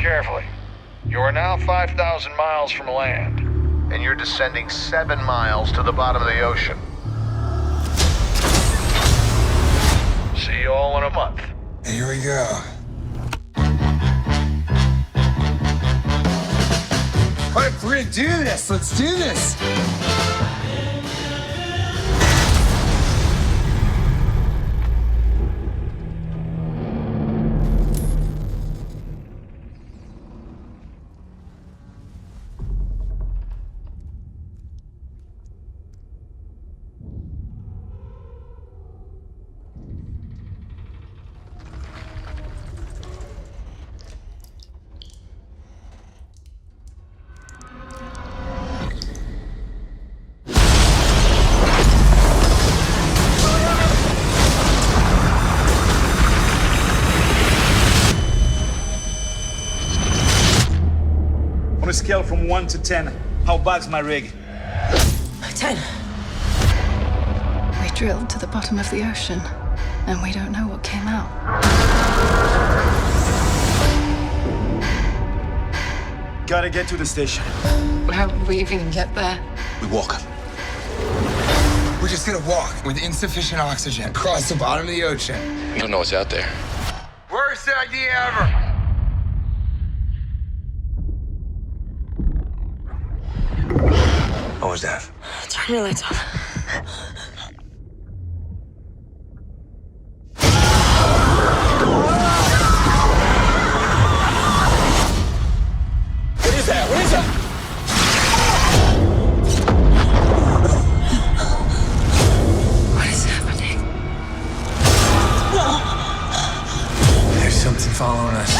carefully. You are now 5,000 miles from land, and you're descending 7 miles to the bottom of the ocean. See you all in a month. Here we go. All right, we're gonna do this. Let's do this. On a scale from 1 to 10, how bad's my rig? 10. We drilled to the bottom of the ocean, and we don't know what came out. Gotta get to the station. How would we even get there? We walk. We're just gonna walk with insufficient oxygen across the bottom of the ocean. You don't know what's out there. Worst idea ever. What was that? Turn your lights off. What is that? What is that? What is happening? There's something following us.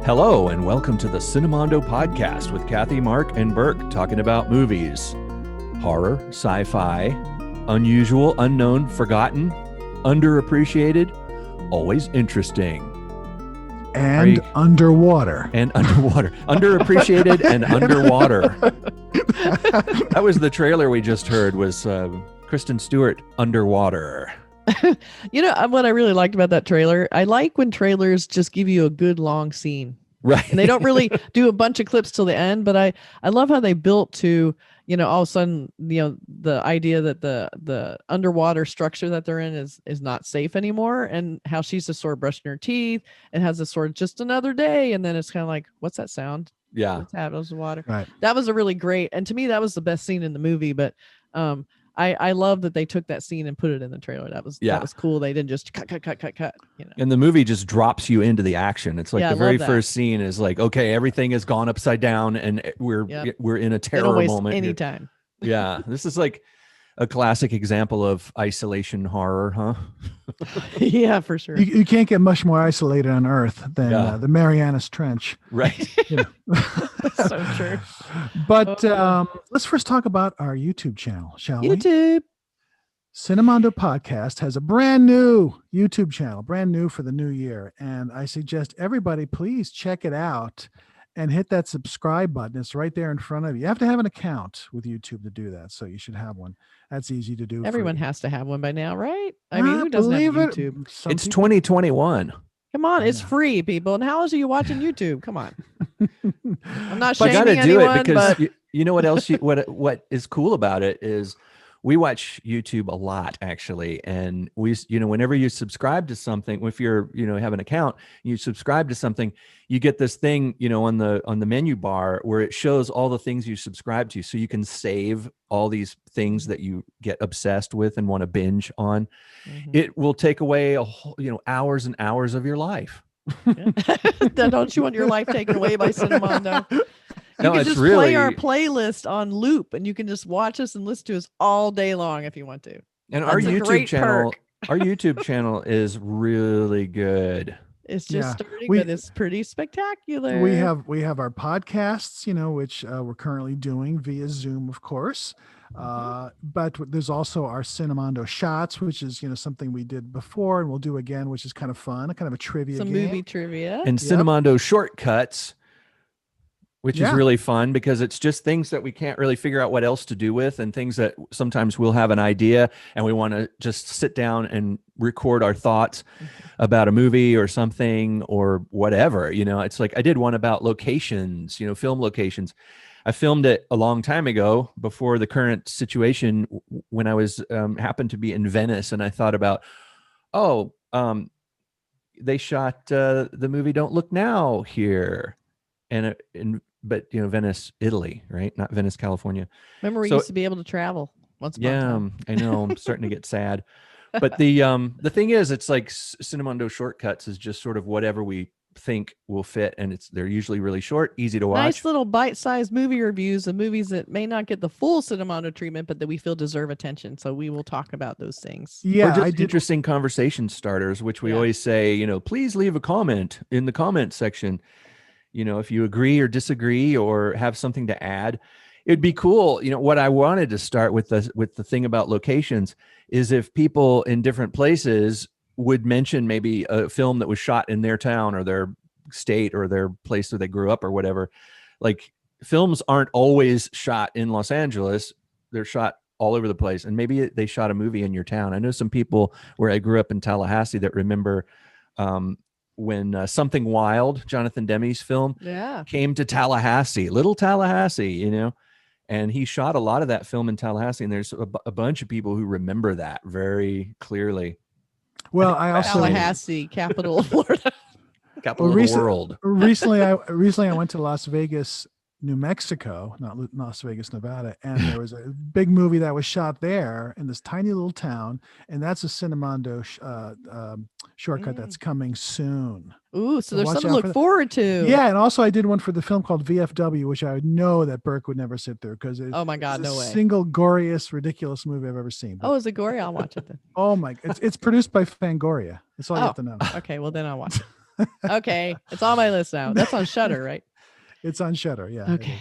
Hello, and welcome to the Cinemondo podcast with Kathy, Mark, and Burk talking about movies. Horror, sci-fi, unusual, unknown, forgotten, underappreciated, always interesting. And underwater. And underwater. Underappreciated and underwater. That was the trailer we just heard, was Kristen Stewart, Underwater. You know, what I really liked about that trailer, I like when trailers just give you a good long scene. Right. And they don't really do a bunch of clips till the end, but I love how they built to, you know, all of a sudden, you know, the idea that the underwater structure that they're in is not safe anymore, and how she's just sort of brushing her teeth and has this sort of just another day. And then it's kind of like, what's that sound? Yeah. What's that? Those water. Right. That was a really great. And to me, that was the best scene in the movie. But I love that they took that scene and put it in the trailer. That was cool. They didn't just cut. You know. And the movie just drops you into the action. It's like the very that. first scene is like, okay, everything has gone upside down, and we're in a terror They don't waste moment. any time. Yeah, this is like a classic example of isolation horror, huh? Yeah, for sure. You can't get much more isolated on Earth than the Marianas Trench. Right. You know. So true. But let's first talk about our YouTube channel, shall we? YouTube. Cinemondo Podcast has a brand new YouTube channel, brand new for the new year. And I suggest everybody please check it out and hit that subscribe button. It's right there in front of you. You have to have an account with YouTube to do that, so you should have one. That's easy to do. Everyone has to have one by now, right? I mean, who doesn't have YouTube? It's 2021. Come on, it's free, people. And how else are you watching YouTube? Come on. I'm not But shaming you got to do anyone, it because but you know what else? What is cool about it is we watch YouTube a lot, actually. And we, you know, whenever you subscribe to something, if you're, you know, have an account, you subscribe to something, you get this thing, you know, on the menu bar where it shows all the things you subscribe to. So you can save all these things that you get obsessed with and want to binge on. Mm-hmm. It will take away a whole, you know, hours and hours of your life. Don't you want your life taken away by Cinemondo? You can it's just really play our playlist on loop, and you can just watch us and listen to us all day long if you want to. And our YouTube channel, our YouTube channel is really good. It's just starting, but it's pretty spectacular. We have our podcasts, you know, which we're currently doing via Zoom, of course. But there's also our Cinemando shots, which is something we did before and we'll do again, which is kind of fun, kind of a trivia Some game. movie trivia. And Cinemando shortcuts, which is really fun because it's just things that we can't really figure out what else to do with, and things that sometimes we'll have an idea and we want to just sit down and record our thoughts about a movie or something or whatever. It's like I did one about locations, film locations. I filmed it a long time ago before the current situation when I was happened to be in Venice, and I thought about, they shot the movie Don't Look Now here, but Venice, Italy, right? Not Venice, California. Remember, we used to be able to travel once upon a time. I know. I'm starting to get sad. But the thing is, it's like Cinemando shortcuts is just sort of whatever we think will fit, and they're usually really short, easy to watch. Nice little bite-sized movie reviews of movies that may not get the full Cinemando treatment, but that we feel deserve attention. So we will talk about those things. Yeah, or just interesting conversation starters, which we always say, please leave a comment in the comment section. If you agree or disagree or have something to add. It'd be cool. What I wanted to start with the thing about locations is if people in different places would mention maybe a film that was shot in their town or their state or their place where they grew up or whatever. Like, films aren't always shot in Los Angeles. They're shot all over the place. And maybe they shot a movie in your town. I know some people where I grew up in Tallahassee that remember when Something Wild, Jonathan Demme's film, came to Tallahassee, little Tallahassee, and he shot a lot of that film in Tallahassee. And there's a bunch of people who remember that very clearly. Well, I also Tallahassee, capital of Florida, capital of the world. Recently, I went to Las Vegas, New Mexico, not Las Vegas, Nevada, and there was a big movie that was shot there in this tiny little town, and that's a Cinemando shortcut that's coming soon. Ooh, so there's something to look forward to. Yeah, and also I did one for the film called VFW, which I know that Burk would never sit through because it's no way. Single goriest, ridiculous movie I've ever seen. But, is it gory? I'll watch it then. Oh my! It's produced by Fangoria. That's all you have to know. Okay, well then I'll watch it. Okay, it's on my list now. That's on Shudder, right? It's on Shudder, yeah. Okay.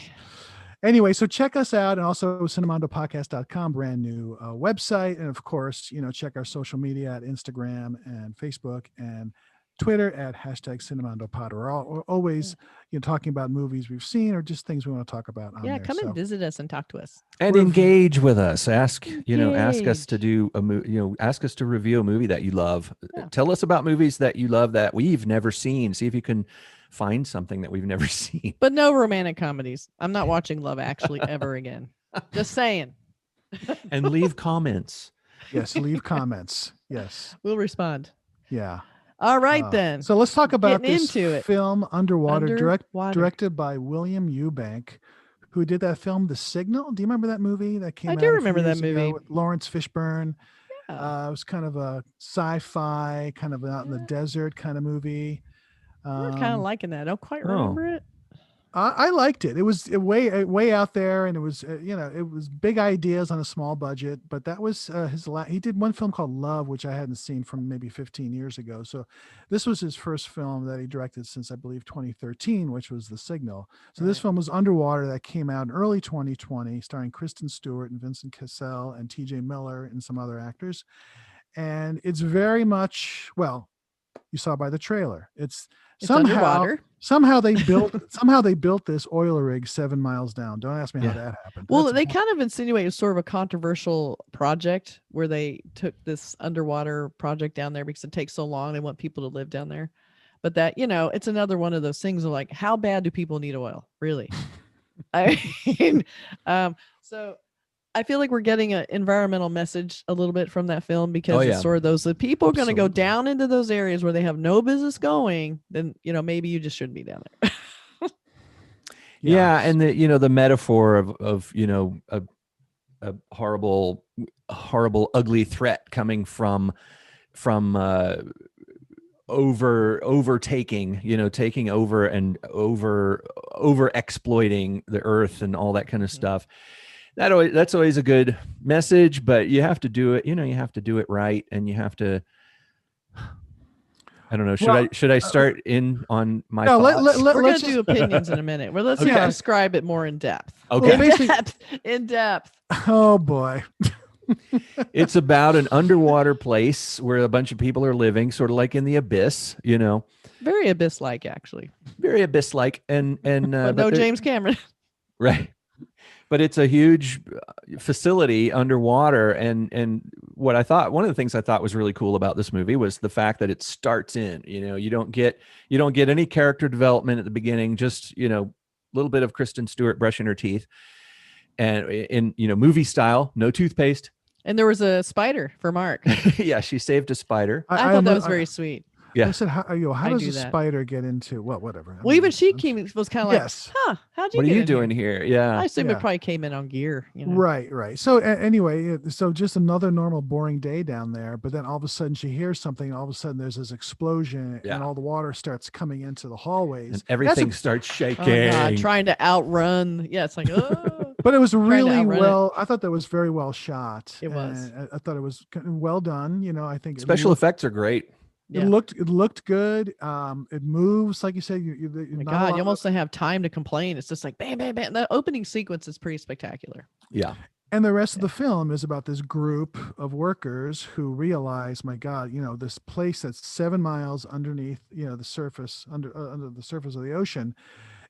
Anyway, so check us out, and also cinemandopodcast.com, brand new website, and of course, check our social media at Instagram and Facebook and Twitter at #CinemandoPod. We're always talking about movies we've seen or just things we want to talk about. Come and visit us and talk to us and engage with us. Ask us to do ask us to review a movie that you love. Yeah. Tell us about movies that you love that we've never seen. See if you can find something that we've never seen. But no romantic comedies. I'm not watching Love Actually ever again. Just saying. And leave comments. Yes, leave comments. Yes. We'll respond. Yeah. All right, then. So let's talk about this into film, Underwater, directed by William Eubank, who did that film, The Signal. Do you remember that movie that came out? I do remember that movie. With Lawrence Fishburne. Yeah. It was kind of a sci-fi, kind of out in the desert kind of movie. We're kind of liking that. I don't quite remember it. I liked it. It was way out there, and it was it was big ideas on a small budget. But that was he did one film called Love, which I hadn't seen from maybe 15 years ago. So this was his first film that he directed since I believe 2013, which was The Signal. So this film was Underwater that came out in early 2020, starring Kristen Stewart and Vincent Cassel and t.j. Miller and some other actors. And it's very much, well, you saw by the trailer. It's underwater. Somehow they built this oil rig 7 miles down. Don't ask me how that happened. Well, they kind of insinuate it's sort of a controversial project where they took this underwater project down there because it takes so long. They want people to live down there. But that, it's another one of those things of like, how bad do people need oil? Really? I mean, so I feel like we're getting an environmental message a little bit from that film because it's sort of the people are going to go down into those areas where they have no business going. Then, maybe you just shouldn't be down there. Yeah. And the metaphor of a horrible, ugly threat coming from overtaking, taking over and over exploiting the earth and all that kind of stuff. That's always a good message, but you have to do it. You have to do it right, and you have to. I don't know. Well, Should I start in on my no, thoughts? We're going let's to do just, opinions in a minute. Well, let's Okay. describe it more in depth. Okay. Well, basically- In depth. oh boy. It's about an underwater place where a bunch of people are living, sort of like in the abyss, Very abyss-like, actually. very abyss-like, and But no they're- James Cameron. right. But it's a huge facility underwater, and what I thought, one of the things I thought was really cool about this movie was the fact that it starts in. You don't get any character development at the beginning, just a little bit of Kristen Stewart brushing her teeth, and in movie style, no toothpaste. And there was a spider for Mark. Yeah, she saved a spider. I thought that was very sweet. Yeah. I said, how I does do a that. spider get into whatever? Well, even she was kind of like, Yes. how'd you What are get you in doing here? Yeah. I assume Yeah. it probably came in on gear. Right. So anyway, so just another normal boring day down there, but then all of a sudden she hears something, and all of a sudden there's this explosion, Yeah. and all the water starts coming into the hallways. And everything starts Oh, shaking. God, trying to outrun. Yeah, it's like, oh. But it was to really outrun it. well. I thought that was very well shot. It was. And I thought it was well done. I think Special effects are great. It looked good. It moves like you said. Oh my God, you almost don't have time to complain. It's just like bam, bam, bam. The opening sequence is pretty spectacular. Yeah. And the rest of the film is about this group of workers who realize, my God, this place that's 7 miles underneath, the surface, under the surface of the ocean,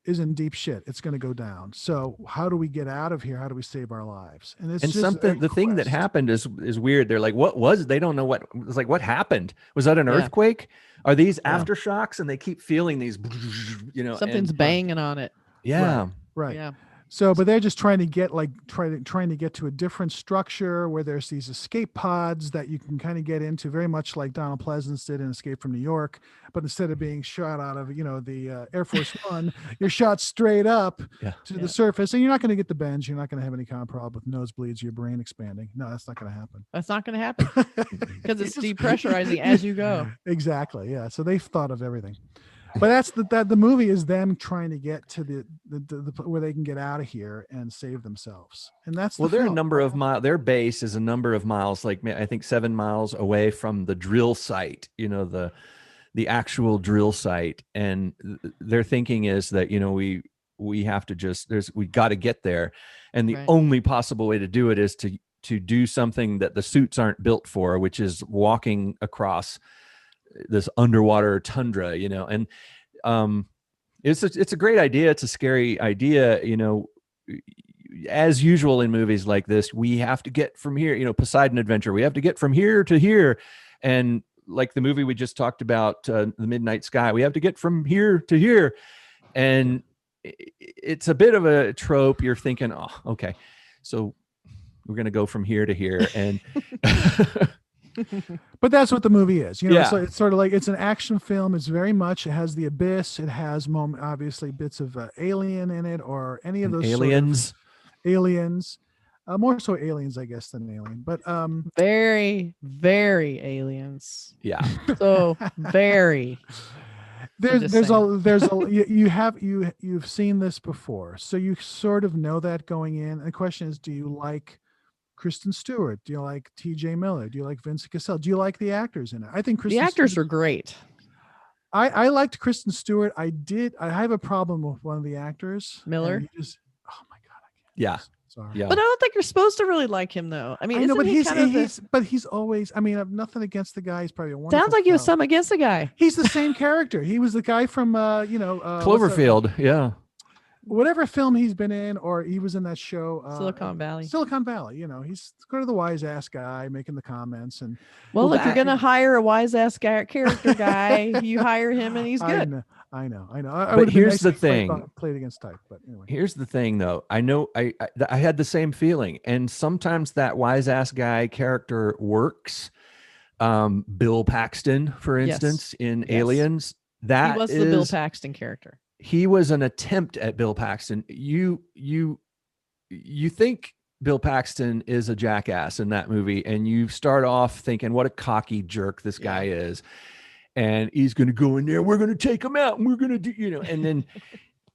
is in deep shit. It's going to go down. So how do we get out of here? How do we save our lives? And it's And just something, the thing that quest. happened is weird. They're like, what was it? They don't know what, it's like, what happened? Was that an Yeah. earthquake? Are these Yeah. aftershocks? And they keep feeling these, Something's and- banging on it. Yeah. Right. Yeah. So, but they're just trying to get trying to get to a different structure where there's these escape pods that you can kind of get into, very much like Donald Pleasance did in Escape from New York. But instead of being shot out of the Air Force One, you're shot straight up to the surface, and you're not going to get the bends. You're not going to have any kind of problem with nosebleeds, your brain expanding. No, that's not going to happen. That's not going to happen because it's depressurizing as you go. Exactly. Yeah. So they've thought of everything. But that's the movie is them trying to get to the where they can get out of here and save themselves. And that's Well, they're a number of miles. Their base is a number of miles, like I think 7 miles away from the drill site. The actual drill site, and their thinking is that we have to we got to get there, and the Right. only possible way to do it is to do something that the suits aren't built for, which is walking across this underwater tundra, and it's a great idea. It's a scary idea, as usual in movies like this. We have to get from here, Poseidon Adventure. We have to get from here to here, and like the movie we just talked about, The Midnight Sky, we have to get from here to here, and it's a bit of a trope. You're thinking, oh, okay, so we're gonna go from here to here, and But that's what the movie is. Yeah. So it's sort of like it's an action film. It's very much, it has the abyss. It has obviously bits of Alien in it, or any of those aliens. aliens, more so aliens, I guess, than Alien. But Very, very aliens. Yeah. So very. there's you've seen this before, so you sort of know that going in. And the question is, do you like Kristen Stewart? Do you like t.j. Miller? Do you like Vincent Cassel? Do you like the actors in it? I think The actors are great. I liked Kristen Stewart. I have a problem with one of the actors, Miller? and oh my God, I can't. Yeah. Sorry. Yeah. But I don't think you're supposed to really like him, though. I mean, I know, but isn't he he's always. I mean, I've nothing against the guy. He's probably a wonderful. sounds like you have fellow. some against the guy. He's the same character. He was the guy from what's that- Cloverfield. Yeah. whatever film he's been in, or he was in that show Silicon Valley. Silicon Valley. He's kind of the wise ass guy making the comments. And Well, if you're that- gonna hire a wise ass character guy, you hire him and he's good. I know. But would've been here's nice the if he thing. played against type, but anyway. Here's the thing, though. I know I had the same feeling, and sometimes that wise ass guy character works. Bill Paxton, for Yes. instance, in Yes. Aliens, that He was the Bill is- Paxton character. he was an attempt at Bill Paxton. You think Bill Paxton is a jackass in that movie, and you start off thinking, what a cocky jerk this guy is. And he's going to go in there, we're going to take him out, and we're going to do, and then,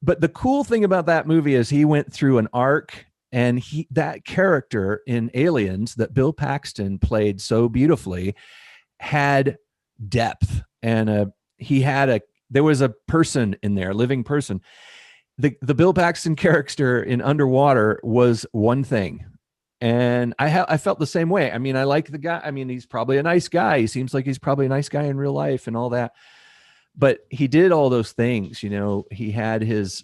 but the cool thing about that movie is he went through an arc, and that character in Aliens that Bill Paxton played so beautifully had depth and there was a person in there, a living person. The Bill Paxton character in Underwater was one thing. And I felt the same way. I mean, I like the guy. I mean, he's probably a nice guy. He seems like he's probably a nice guy in real life and all that. But he did all those things, you know. He had his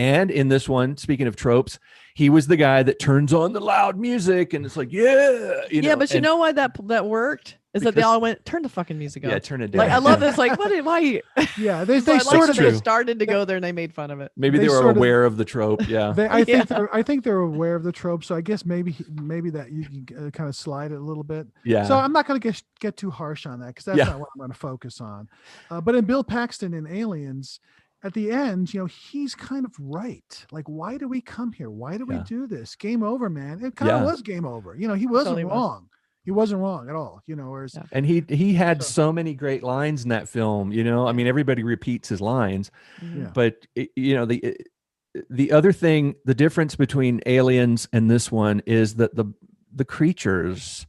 and in this one, speaking of tropes, he was the guy that turns on the loud music and it's like, but you know why that worked is that they all went, turn the fucking music up. Yeah, turn it down. Like I love this. Like, why? Yeah, they So I sort like of that they started to go there and they made fun of it. Maybe they were sort of- aware of the trope. Yeah. I think they're aware of the trope. So I guess maybe that you can kind of slide it a little bit. Yeah. So I'm not going to get too harsh on that because that's not what I'm going to focus on. But in Bill Paxton in Aliens, at the end, you know, he's kind of right. Like, why do we come here? Why do we do this? Game over, man. It kind of was game over. You know, he wasn't Totally wrong. He wasn't wrong at all. You know, whereas And he had so many great lines in that film, you know. I mean, everybody repeats his lines, but you know, the other thing, the difference between Aliens and this one is that the creatures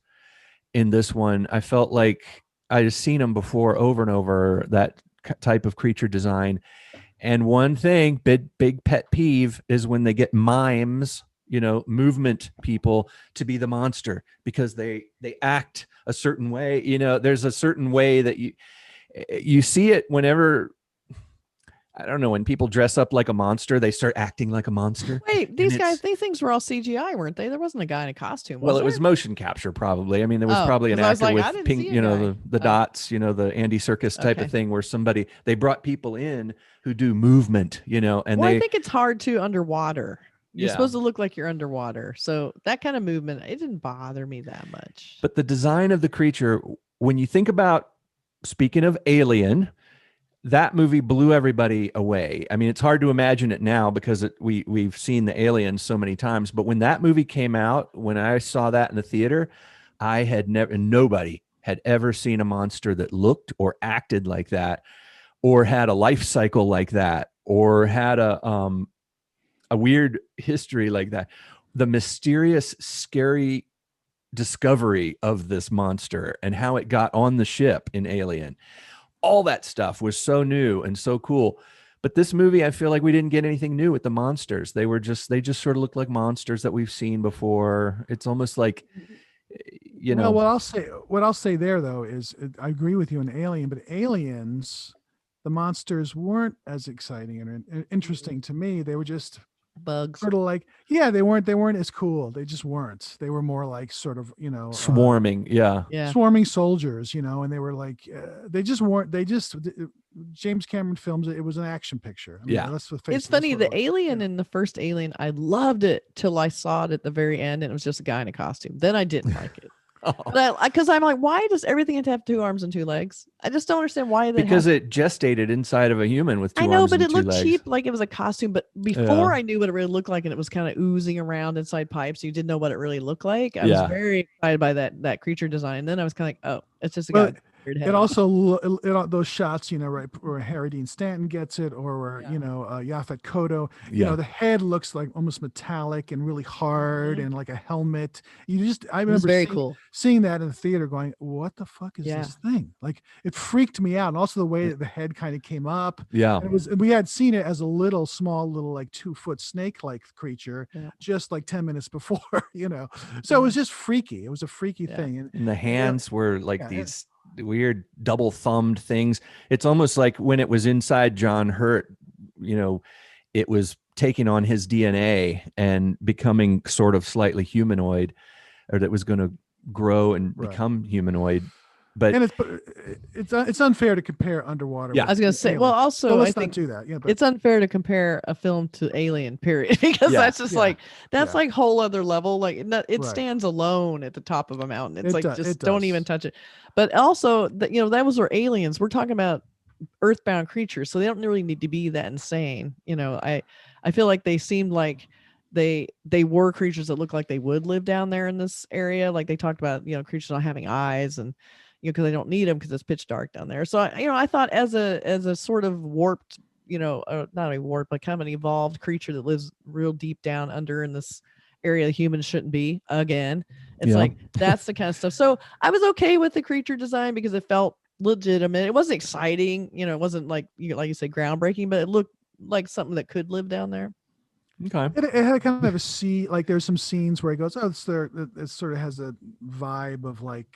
in this one, I felt like I just seen them before over and over, that type of creature design. And one thing, big pet peeve, is when they get mimes, you know, movement people to be the monster because they act a certain way. You know, there's a certain way that you see it whenever, I don't know, when people dress up like a monster, they start acting like a monster. Wait, these things were all CGI, weren't they? There wasn't a guy in a costume. Well, it there? was motion capture, probably. I mean, there was probably an 'cause I was actor like, I with didn't pink, see a you know, guy. the dots, you know, the Andy Serkis type of thing, where they brought people in who do movement, you know, and I think it's hard to underwater. You're Yeah. supposed to look like you're underwater. So that kind of movement, it didn't bother me that much. But the design of the creature, when you think about, speaking of Alien, that movie blew everybody away. I mean, it's hard to imagine it now because we've seen the Aliens so many times. But when that movie came out, when I saw that in the theater, nobody had ever seen a monster that looked or acted like that, or had a life cycle like that, or had a weird history like that. The mysterious, scary discovery of this monster and how it got on the ship in Alien, all that stuff was so new and so cool. But this movie, I feel like we didn't get anything new with the monsters. They just sort of look like monsters that we've seen before. It's almost like, you know. Well, what I'll say there though is I agree with you in Alien, but Aliens, the monsters weren't as exciting and interesting to me. They were just bugs, sort of like, they weren't as cool. They just weren't. They were more like sort of, you know, swarming, swarming soldiers, you know, and they were like, James Cameron films it. It was an action picture. I mean, let's face it, it's funny. The Alien in the first Alien, I loved it till I saw it at the very end, and it was just a guy in a costume. Then I didn't like it. Because I'm like, why does everything have to have 2 arms and 2 legs? I just don't understand why. Because it gestated inside of a human with 2 arms. I know, but and it 2 looked legs. cheap, like it was a costume. But before I knew what it really looked like, and it was kind of oozing around inside pipes, you didn't know what it really looked like. I was very excited by that creature design. And then I was kind of like, oh, it's just a guy. It also those shots, you know, right where Harry Dean Stanton gets it, or where you know Yaphet Kotto, you know, the head looks like almost metallic and really hard and like a helmet. I remember seeing that in the theater, going, "What the fuck is this thing?" Like it freaked me out, and also the way that the head kind of came up. Yeah, and we had seen it as a small like 2-foot snake-like creature just like 10 minutes before, you know. So it was just freaky. It was a freaky thing, and the hands were like these weird double thumbed things. It's almost like when it was inside John Hurt, you know, it was taking on his DNA and becoming sort of slightly humanoid, or that was going to grow and become humanoid. But it's unfair to compare Underwater. I was going to say, Alien. well, also so let's I think not do that. Yeah, it's unfair to compare a film to Alien, period, because that's just like like whole other level. Like it stands alone at the top of a mountain. It's just don't even touch it. But also, you know, that was our aliens. We're talking about earthbound creatures, so they don't really need to be that insane. You know, I feel like they seemed like they were creatures that looked like they would live down there in this area. Like they talked about, you know, creatures not having eyes, and you know, because they don't need them because it's pitch dark down there. So I thought as a sort of warped, you know, not a warped, but kind of an evolved creature that lives real deep down under in this area humans shouldn't be. Again, it's like that's the kind of stuff. So I was okay with the creature design because it felt legitimate. It wasn't exciting, it wasn't like you say groundbreaking, but it looked like something that could live down there. Okay. It had kind of a scene, like there's some scenes where he goes, oh, it's there. It sort of has a vibe of like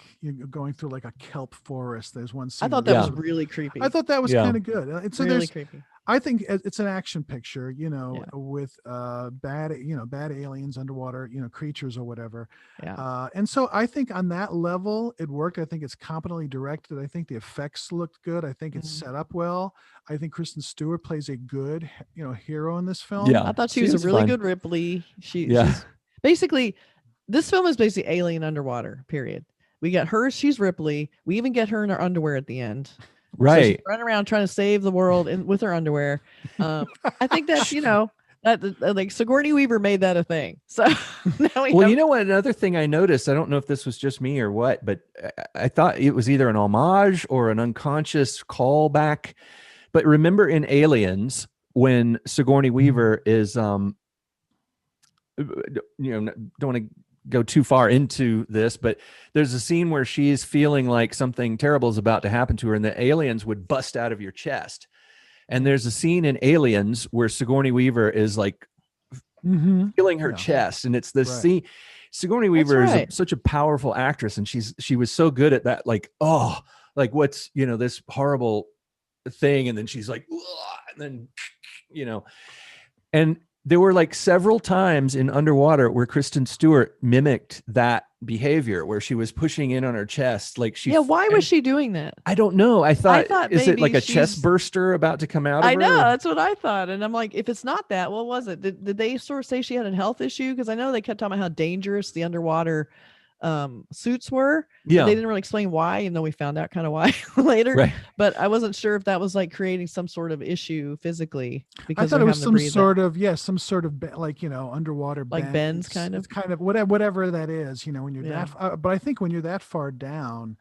going through like a kelp forest. There's one scene. I thought where that Yeah. was really creepy. I thought that was Yeah. kind of good. So really there's, creepy. I think it's an action picture, Yeah. with bad aliens, underwater, creatures or whatever. Yeah. And so I think on that level it worked. I think it's competently directed. I think the effects looked good. I think it's set up well. I think Kristen Stewart plays a good, hero in this film. Yeah. I thought she She was was a really fun. good Ripley. Yeah. She's basically, this film is basically Alien underwater, period. We got her, she's Ripley. We even get her in her underwear at the end. So she's Right. running around trying to save the world with her underwear. I think that's, that like Sigourney Weaver made that a thing. So now we Well, have, you know what? Another thing I noticed, I don't know if this was just me or what, but I thought it was either an homage or an unconscious callback. But remember in Aliens, when Sigourney Weaver is, don't want to go too far into this, but there's a scene where she's feeling like something terrible is about to happen to her, and the aliens would bust out of your chest. And there's a scene in Aliens where Sigourney Weaver is like feeling her Yeah. chest, and it's this Right. scene. Sigourney Weaver is right. such a powerful actress, and she was so good at that. Like, oh, like what's this horrible thing, and then she's like, "Ugh," and then and there were like several times in Underwater where Kristen Stewart mimicked that behavior, where she was pushing in on her chest, like she. yeah, why was and she doing that? I don't know. I thought is it maybe like a chest she's- burster about to come out of I her? know, that's what I thought. And I'm like, if it's not that, what was it? Did they sort of say she had a health issue? Because I know they kept talking about how dangerous the underwater suits were. Yeah. They didn't really explain why, even though we found out kind of why later. Right. But I wasn't sure if that was like creating some sort of issue physically I because thought they're it was having to some breathe sort of like underwater Like bends, kind of? It's kind of whatever that is, when you're Yeah. that. But I think when you're that far down,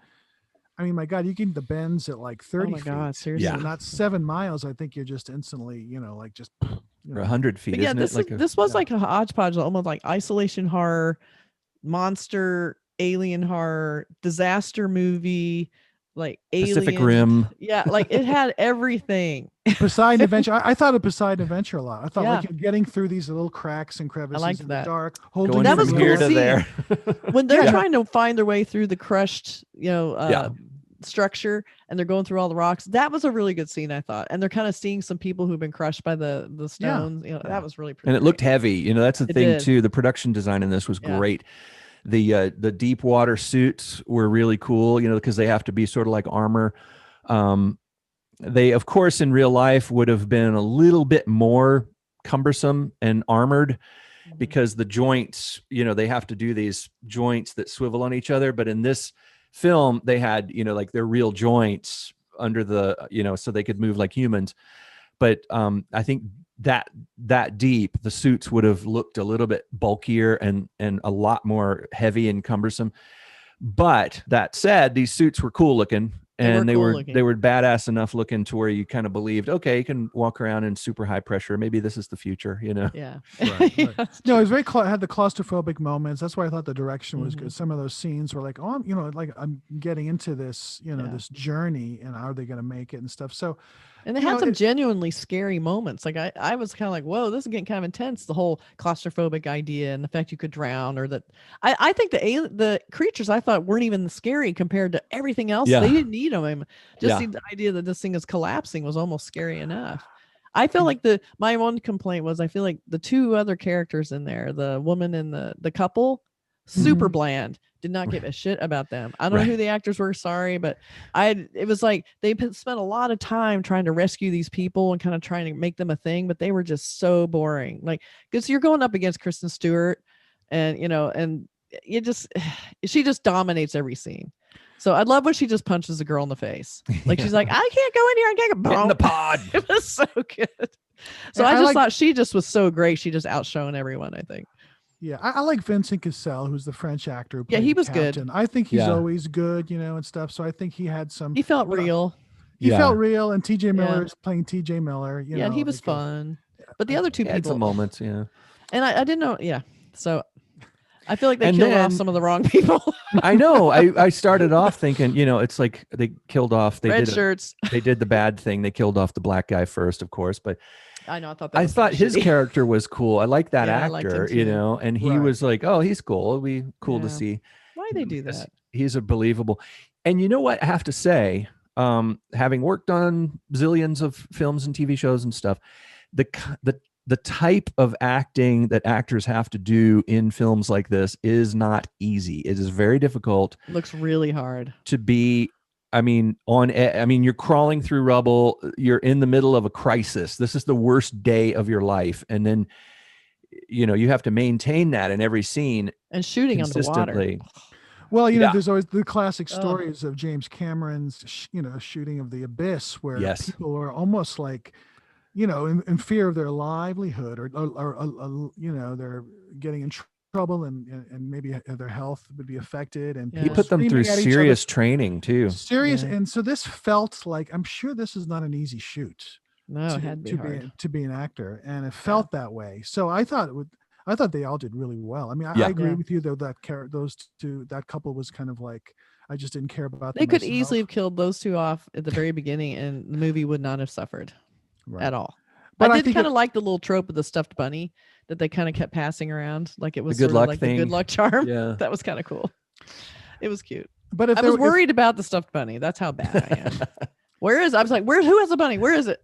I mean, my God, you get the bends at like 30 Oh my feet. God, seriously. Yeah. Not 7 miles. I think you're just instantly, like just. Or 100 feet, But yeah, isn't this it? Like this was like a hodgepodge, almost like isolation horror, monster, alien horror, disaster movie, like Pacific alien. Rim. Yeah, like it had everything. Poseidon Adventure. I thought of Poseidon Adventure a lot. I thought Yeah. like getting through these little cracks and crevices liked in that. the dark, holding Going That your was from cool here to to see. there. When they're Yeah. trying to find their way through the crushed, structure, and they're going through all the rocks, that was a really good scene, I thought. And they're kind of seeing some people who've been crushed by the stones. That was really pretty. And it looked great. heavy. That's the It thing did. too. The production design in this was Yeah. great. The deep water suits were really cool, because they have to be sort of like armor. They, of course, in real life would have been a little bit more cumbersome and armored because the joints, they have to do these joints that swivel on each other. But in this film, they had, like their real joints under the, so they could move like humans. But I think that deep, the suits would have looked a little bit bulkier and a lot more heavy and cumbersome. But that said, these suits were cool looking. And they cool were looking. they were badass enough looking to where you kind of believed, okay, you can walk around in super high pressure. Maybe this is the future, Yeah. Right. Yeah, No, it was very had the claustrophobic moments. That's why I thought the direction was Mm-hmm. good. Some of those scenes were like, oh, I'm getting into this, this journey, and are they going to make it and stuff. So, And they You had know, some it- genuinely scary moments. Like I was kind of like, whoa, this is getting kind of intense. The whole claustrophobic idea and the fact you could drown, or that I think the creatures I thought weren't even scary compared to everything else. Yeah. They didn't need them. I mean, just Yeah. the idea that this thing is collapsing was almost scary enough. I feel like my one complaint was I feel like the two other characters in there, the woman and the couple, super bland. Did not give a shit about them. I don't know who the actors were. Sorry, but it was like they spent a lot of time trying to rescue these people and kind of trying to make them a thing, but they were just so boring. Like, because you're going up against Kristen Stewart, and and you just she just dominates every scene. So I love when she just punches a girl in the face. Like she's like, I can't go in here and get Get in the pod. It was so good. So Yeah, I I just like- thought she just was so great. She just outshone everyone, I think. yeah, I like Vincent Cassel, who's the French actor. Who Yeah, played he the was good. captain. I think he's Yeah. always good, and stuff. So I think he had some. He felt But, real. He Yeah. felt real, and T.J. Miller Yeah. is playing T.J. Miller. Yeah, and he was fun. But the other two He had people, some moments, yeah. and I didn't know. Yeah. So I feel like they And killed off then- some of the wrong people. I know. I started off thinking, it's like they killed off. They Red did shirts. They did the bad thing. They killed off the black guy first, of course. But I know. I thought that I was thought his shitty. character was cool. I like that Yeah, I liked him actor, too. and he Right. was like, oh, he's cool. It'd be cool to Yeah. see. Why they do Yes, that? He's a believable. And you know what I have to say, having worked on zillions of films and TV shows and stuff, the type of acting that actors have to do in films like this is not easy. It is very difficult Looks really hard. to be. You're crawling through rubble. You're in the middle of a crisis. This is the worst day of your life, and then you have to maintain that in every scene And shooting underwater. consistently. Well, Yeah. there's always the classic Oh. stories of James Cameron's, shooting of The Abyss, where Yes. people are almost like, in fear of their livelihood, or they're getting in trouble, and maybe their health would be affected. And Yeah. He put them through screaming at each other. serious training too. Serious, Yeah. and so this felt like, I'm sure this is not an easy shoot No, it had to be hard. to be an actor, and it felt that way. So I thought they all did really well. I mean, Yeah. I agree Yeah. with you though, that couple was kind of like, I just didn't care about them They could myself. easily have killed those two off at the very beginning, and the movie would not have suffered Right. at all. But I I did think kind of like the little trope of the stuffed bunny that they kind of kept passing around, like it was good sort of luck like thing. the good luck charm. Yeah. That was kind of cool. It was cute. But if I there- was worried about the stuffed bunny. That's how bad I am. Where is? I was like, who has a bunny? Where is it?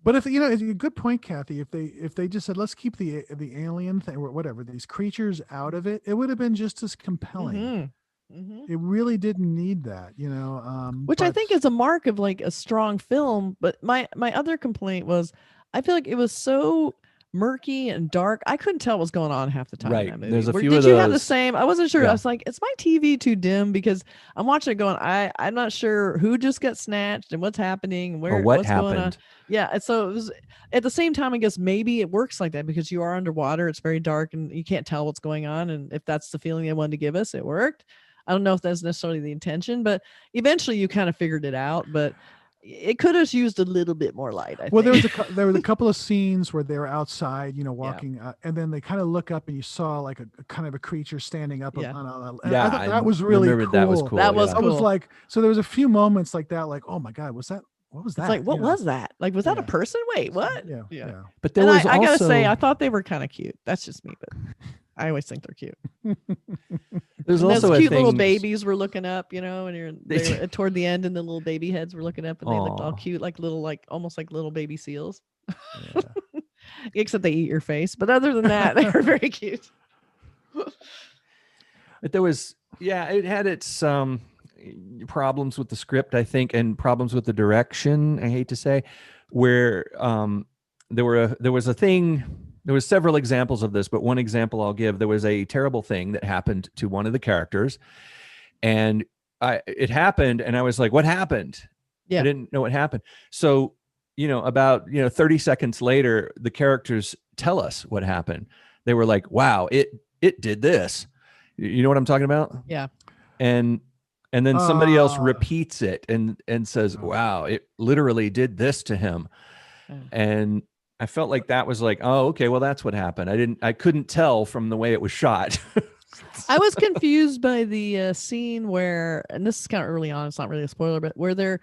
But if it's a good point, Kathy. If they just said, let's keep the alien thing or whatever, these creatures out of it, it would have been just as compelling. Mhm. Mhm. It really didn't need that, Which I but- think is a mark of like a strong film. But my other complaint was, I feel like it was so murky and dark. I couldn't tell what was going on half the time. Right. In that movie. There's a few did of you have the those. same? I wasn't sure. Yeah. I was like, is my TV too dim? Because I'm watching it going, I'm not sure who just got snatched and what's happening and Or what what's going on. happened. Yeah. And so it was at the same time, I guess maybe it works like that because you are underwater. It's very dark and you can't tell what's going on. And if that's the feeling they wanted to give us, it worked. I don't know if that's necessarily the intention, but eventually you kind of figured it out. But it could have used a little bit more light. I Well, think. there was a couple of scenes where they were outside, walking, and then they kind of look up and you saw like a kind of a creature standing up Yeah. on a. Yeah, I thought I that was really remembered cool. that was cool. That was yeah. I was cool. like, so there was a few moments like that, like, oh my god, what was that? It's like, what was that? Like, was that a Yeah. person? Wait, what? Yeah, Yeah. yeah. But there And was I gotta also say, I thought they were kind of cute. That's just me, but I always think they're cute. there's And also those a cute little thing- babies were looking up, and they were toward the end, and the little baby heads were looking up, and they looked all Aw. cute, like little, like almost like little baby seals. Except they eat your face, but other than that, they were very cute. But there was, it had its problems with the script, I think, and problems with the direction. I hate to say, where there was several examples of this, but one example I'll give. There was a terrible thing that happened to one of the characters, and it happened, and I was like, "What happened?" Yeah. I didn't know what happened. So, about 30 seconds later, the characters tell us what happened. They were like, "Wow, it did this." You know what I'm talking about? Yeah. And then somebody else Ah. repeats it and says, "Wow, it literally did this to him." Yeah. And I felt like that was like, "Oh, okay, well that's what happened." I couldn't tell from the way it was shot. I was confused by the scene where, and this is kind of early on, it's not really a spoiler, but where they're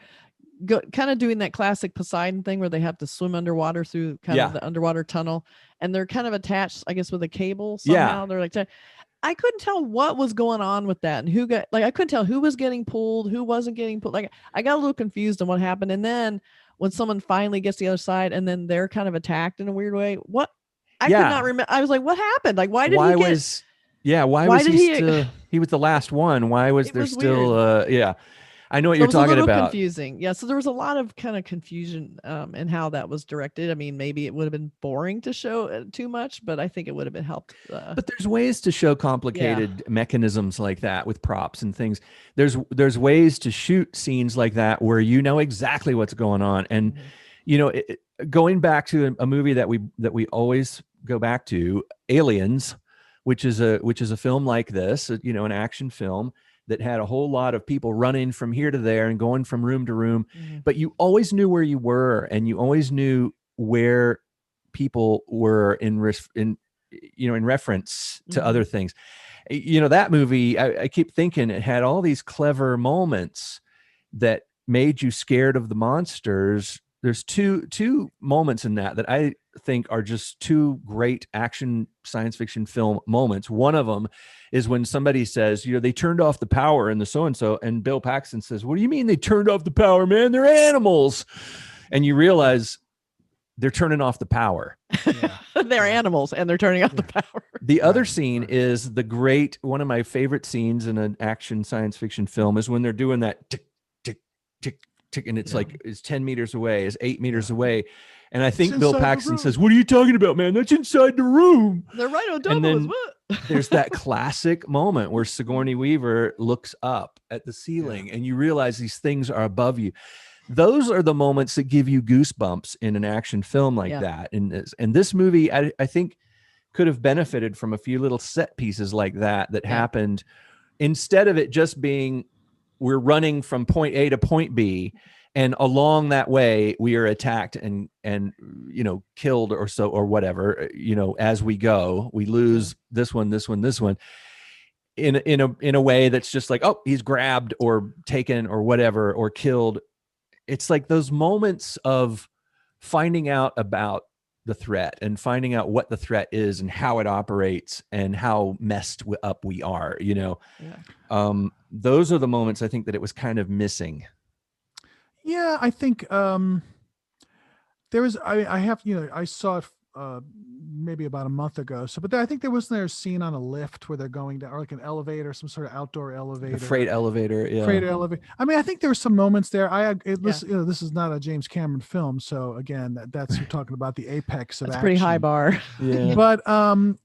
kind of doing that classic Poseidon thing where they have to swim underwater through kind of Yeah. the underwater tunnel, and they're kind of attached, I guess, with a cable Yeah. somehow. They're like, I couldn't tell what was going on with that and who got, like, I couldn't tell who was getting pulled, who wasn't getting pulled. Like, I got a little confused on what happened. And then when someone finally gets to the other side and then they're kind of attacked in a weird way, I could Yeah. not remember. I was like, what happened? Like, why did why he get, was why why was did he he- still, he was the last one? Why was It there was still yeah. I know what So you're it was a talking little about. confusing. Yeah. So there was a lot of kind of confusion in how that was directed. I mean, maybe it would have been boring to show too much, but I think it would have been helped. But there's ways to show complicated mechanisms like that with props and things. There's ways to shoot scenes like that where you know exactly what's going on. And going back to a movie that we always go back to, Aliens, which is a film like this, an action film that had a whole lot of people running from here to there and going from room to room, but you always knew where you were and you always knew where people were in in reference to other things. That movie, I keep thinking it had all these clever moments that made you scared of the monsters. There's two moments in that I think are just two great action science fiction film moments. One of them is when somebody says, they turned off the power in the so-and-so, and Bill Paxton says, what do you mean they turned off the power, man? They're animals. And you realize they're turning off the power. Yeah. They're animals and they're turning off the power. The other scene is one of my favorite scenes in an action science fiction film is when they're doing that tick, tick, tick, tick, and it's like it's 10 meters away, is 8 meters away. And I think Bill Paxton says, what are you talking about, man? That's inside the room. They're right on top And of us. then What? there's that classic moment where Sigourney Weaver looks up at the ceiling and you realize these things are above you. Those are the moments that give you goosebumps in an action film like that. And this movie, I think, could have benefited from a few little set pieces like that happened, instead of it just being we're running from point A to point B, and along that way we are attacked and killed or whatever, as we go. We lose this one in a way that's just like, oh, he's grabbed or taken or whatever or killed. It's like those moments of finding out about the threat and finding out what the threat is and how it operates and how messed up we are, those are the moments I think that it was kind of missing. Yeah, I think there was, I saw it maybe about a month ago. So, but I think there a scene on a lift where they're going down, or like an elevator, some sort of outdoor elevator, Freight elevator. Yeah. Freight elevator. I mean, I think there were some moments there. This is not a James Cameron film. So again, that's you're talking about the apex of That's action. pretty high bar. Yeah. But and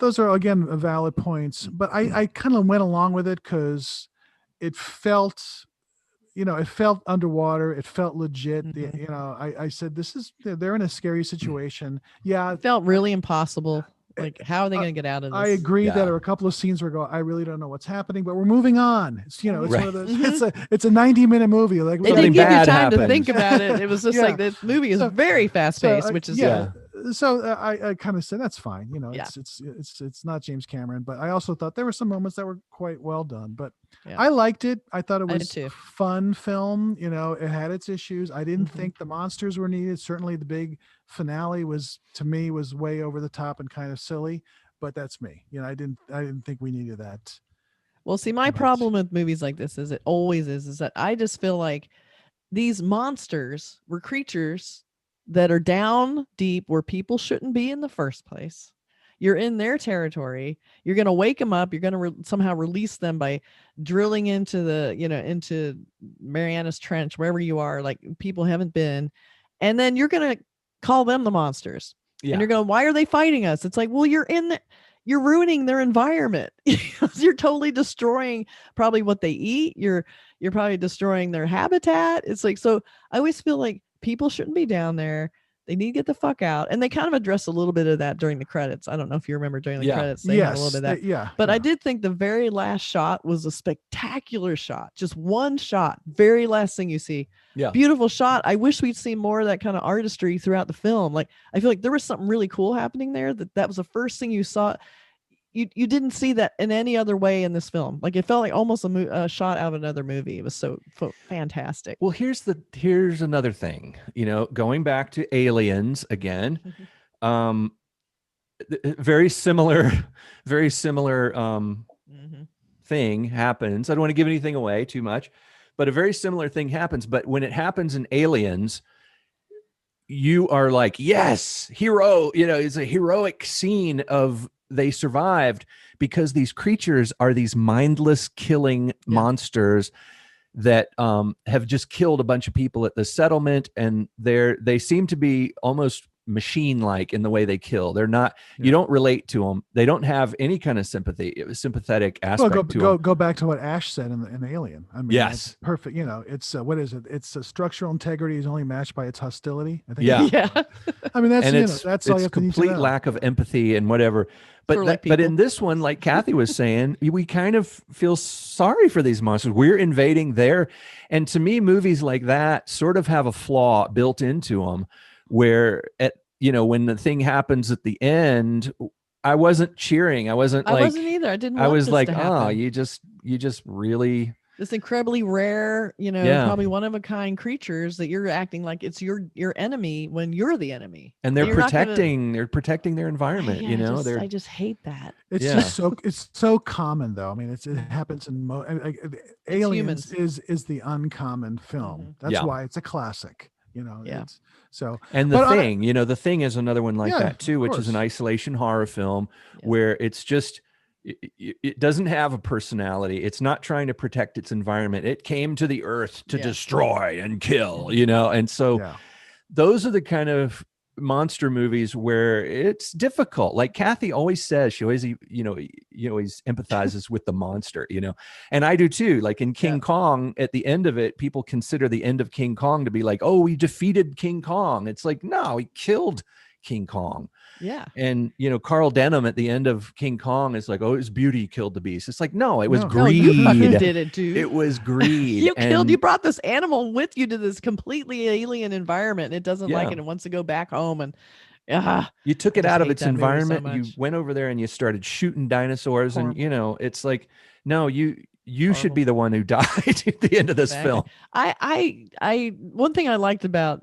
those are again valid points, but I kind of went along with it because it felt, it felt underwater. It felt legit. I said, they're in a scary situation. Yeah. It felt really impossible. Like, how are they going to get out of this? I agree that there are a couple of scenes where I really don't know what's happening, but we're moving on. It's, it's one of those, it's a 90-minute movie. Like, they didn't give you time to think about it. It was just like, the movie is very fast paced, which is So I kind of said, that's fine. It's not James Cameron, but I also thought there were some moments that were quite well done, but I liked it. I thought it was a fun film. It had its issues. I didn't think the monsters were needed. Certainly the big finale was way over the top and kind of silly, but that's me. I didn't think we needed that. Well, see, my problem with movies like this is that I just feel like these monsters were creatures that are down deep where people shouldn't be in the first place. You're in their territory. You're going to wake them up. You're going to somehow release them by drilling into into Mariana's Trench, wherever you are, like people haven't been. And then you're going to call them the monsters. Yeah. And you're going, why are they fighting us? It's like, well, you're ruining their environment. You're totally destroying probably what they eat. You're probably destroying their habitat. It's like, so I always feel like people shouldn't be down there. They need to get the fuck out. And they kind of address a little bit of that during the credits. I don't know if you remember during the credits, they had a little bit of that. But I did think the very last shot was a spectacular shot. Just one shot. Very last thing you see. Yeah. Beautiful shot. I wish we'd seen more of that kind of artistry throughout the film. Like, I feel like there was something really cool happening there. That was the first thing you saw. You didn't see that in any other way in this film. Like, it felt like almost a shot out of another movie. It was so fantastic. Well, here's another thing, going back to Aliens again, very similar thing happens. I don't want to give anything away too much, but a very similar thing happens. But when it happens in Aliens, you are like, yes, hero, it's a heroic scene of, they survived because these creatures are these mindless killing monsters that have just killed a bunch of people at the settlement, and they seem to be almost machine-like in the way they kill. They're not, you don't relate to them. They don't have any kind of sympathetic aspect to them. Go back to what Ash said in Alien. I mean, yes, perfect. It's what is it? It's a structural integrity is only matched by its hostility. I think. Yeah. I mean, that's all you have to complete lack of empathy and whatever. But but in this one, like Kathy was saying, we kind of feel sorry for these monsters. We're invading and to me, movies like that sort of have a flaw built into them, where when the thing happens at the end, I wasn't cheering. I wasn't I like, wasn't either. I didn't I want was this like, to oh, happen. you just really, This incredibly rare, Yeah. probably one of a kind creatures that you're acting like it's your enemy when you're the enemy. and they're you're not gonna- protecting their environment. Yeah, they're I just hate that. It's Yeah. just it's so common though. I mean, it happens in Aliens humans. is the uncommon film. Mhm. That's Yeah. why it's a classic. Yeah. So And but the thing is another one like Yeah, that too, of which is an course. isolation horror film Yeah. where it's just, it doesn't have a personality. It's not trying to protect its environment. It came to the earth to Yeah. destroy and kill, and so yeah. those are the kind of monster movies where it's difficult. Like Kathy always says, she always, always empathizes with the monster, and I do too. Like in King Kong, at the end of it, people consider the end of King Kong to be like, oh, we defeated King Kong. It's like, no, he killed King Kong. Yeah. And Carl Denham at the end of King Kong is like, oh, it was beauty killed the beast. It's like, no, it was No. No, you fucking greed. did it, dude. It was greed. You brought this animal with you to this completely alien environment. And it doesn't like Yeah. it and wants to go back home. And You took it just out of hate its that movie so environment. You much. went over there and you started shooting dinosaurs. Horrible. And, it's like, no, you should be the one who died at the end of this Exactly. film. I one thing I liked about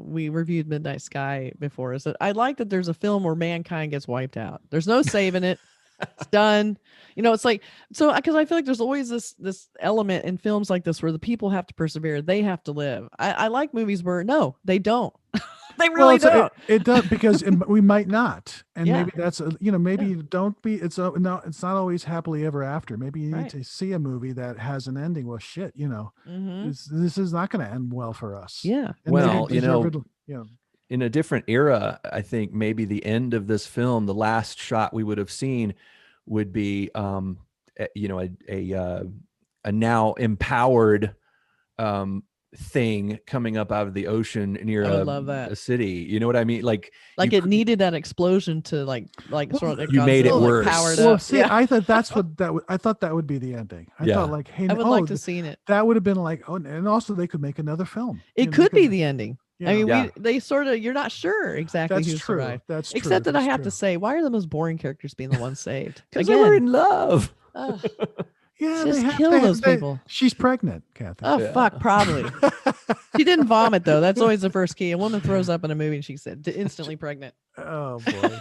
we reviewed Midnight Sky before is that I like that there's a film where mankind gets wiped out. There's no saving it. It's done. It's like, so because I feel like there's always this element in films like this where the people have to persevere. They have to live. I like movies where no, they don't. They really don't. It does because we might not, and Yeah. maybe that's maybe you don't be. It's not always happily ever after. Maybe you need Right. to see a movie that has an ending. Well, shit, Mhm. this is not going to end well for us. Yeah. And Well, maybe deservedly- In a different era, I think maybe the end of this film, the last shot we would have seen would be, a now empowered thing coming up out of the ocean near I would love that. a city. You know what I mean? Like you It needed that explosion to like sort of You made it Godzilla, worse. powered Well, up. see, Yeah. I thought that's what I thought that would be the ending. I Yeah. thought like, hey, I would like to see it. that would have been like, oh, and also they could make another film. It could be the ending. Yeah. I mean, Yeah. they sort of, you're not sure exactly That's who true. survived. That's true. Except that I That's have true. to say, why are the most boring characters being the ones saved? because they were in love. Ugh. Yeah, Just they have- kill they- those they- people. She's pregnant, Kathy. Oh, fuck, probably. She didn't vomit, though. That's always the first key. A woman throws up in a movie and she said, instantly pregnant. Oh boy.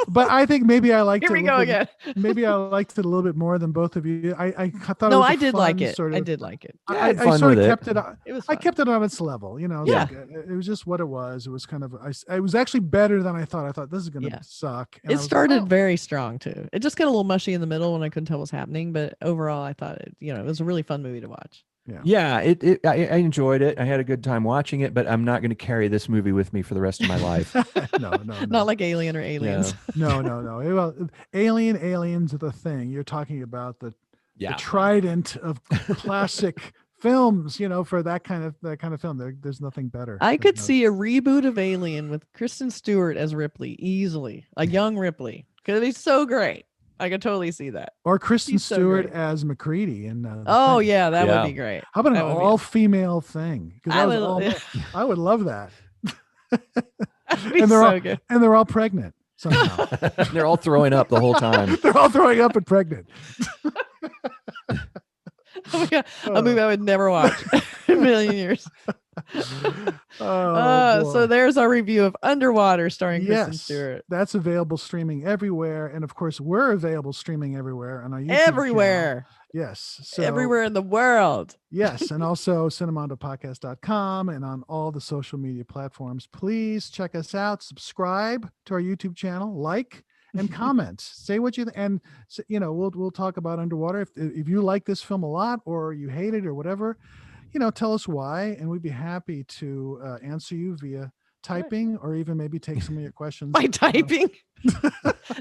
But I think maybe I liked Here it. we a go little bit- again. Maybe I liked it a little bit more than both of you. I thought. It No, was a I did like fun it. Sort of, I did like it. I I, had I fun sort of with it. kept it. It was I fun. kept it on its level. It was Yeah. like, it was just what it was. It was kind of. It was actually better than I thought. I thought this is going to Yeah. suck. And I It was like, started oh. very strong, too. It just got a little mushy in the middle when I couldn't tell what was happening. But overall, I thought it was a really fun movie to watch. Yeah, I enjoyed it. I had a good time watching it, but I'm not going to carry this movie with me for the rest of my life. no. Not like Alien or Aliens. No. Well, aliens are the thing. You're talking about the Yeah. trident of classic films. For that kind of film, there's nothing better. I could There's no- see a reboot of Alien with Kristen Stewart as Ripley easily, a young Ripley, because he's so great. I could totally see that. or Kristen He's so Stewart great. as McCready. And Oh Thing. yeah, that Yeah. would be great. How about an That would be- all-female thing? 'Cause I that was would- all- yeah. I would love that. That'd be And they're so all good. and they're all pregnant somehow. They're all throwing up the whole time. They're all throwing up and pregnant. Oh my God, a movie I would never watch in a million years. So boy. there's our review of Underwater starring Kristen Yes, Stewart. that's available streaming everywhere, and of course, we're available streaming everywhere on our YouTube channel. Everywhere, Yes, so, everywhere in the world. Yes, and also cinemandopodcast.com and on all the social media platforms. Please check us out. Subscribe to our YouTube channel, like and comment. Say what you and we'll talk about Underwater. If you like this film a lot or you hate it or whatever, tell us why, and we'd be happy to answer you via typing or even maybe take some of your questions By typing.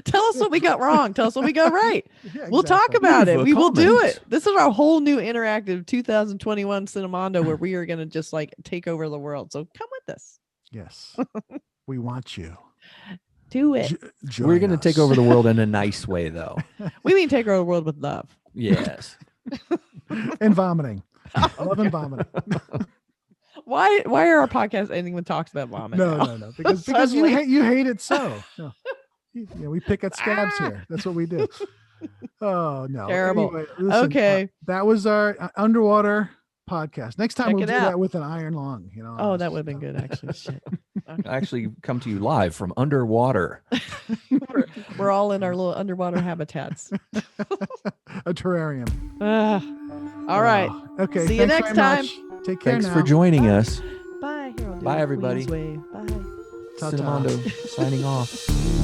Tell us what we got wrong. Tell us what we got right. Yeah, We'll talk exactly. about it. Leave a We will do comment. it. This is our whole new interactive 2021 Cinemando where we are going to just like take over the world. So come with us. Yes, we want you. Do it. We're going to take over the world in a nice way, though. We mean take over the world with love. Yes. and vomiting. Love and vomiting. Why are our podcasts ending with talks about vomit? No, now? no. Because Suddenly. you hate it so. No. Yeah, we pick at scabs here. That's what we do. Oh no. Terrible. Anyway, listen, Okay. that was our underwater podcast. Next time Check we'll it do out. that with an iron lung. Oh, that would have been good actually. Shit. Actually come to you live from underwater. We're all in our little underwater habitats. a terrarium. All right. Okay. See you thanks next very time. much. Take care Thanks now. for joining us. Bye. Here, I'll do Bye, a everybody. Queen's wave. Bye. Ta-ta. Cinemondo signing off.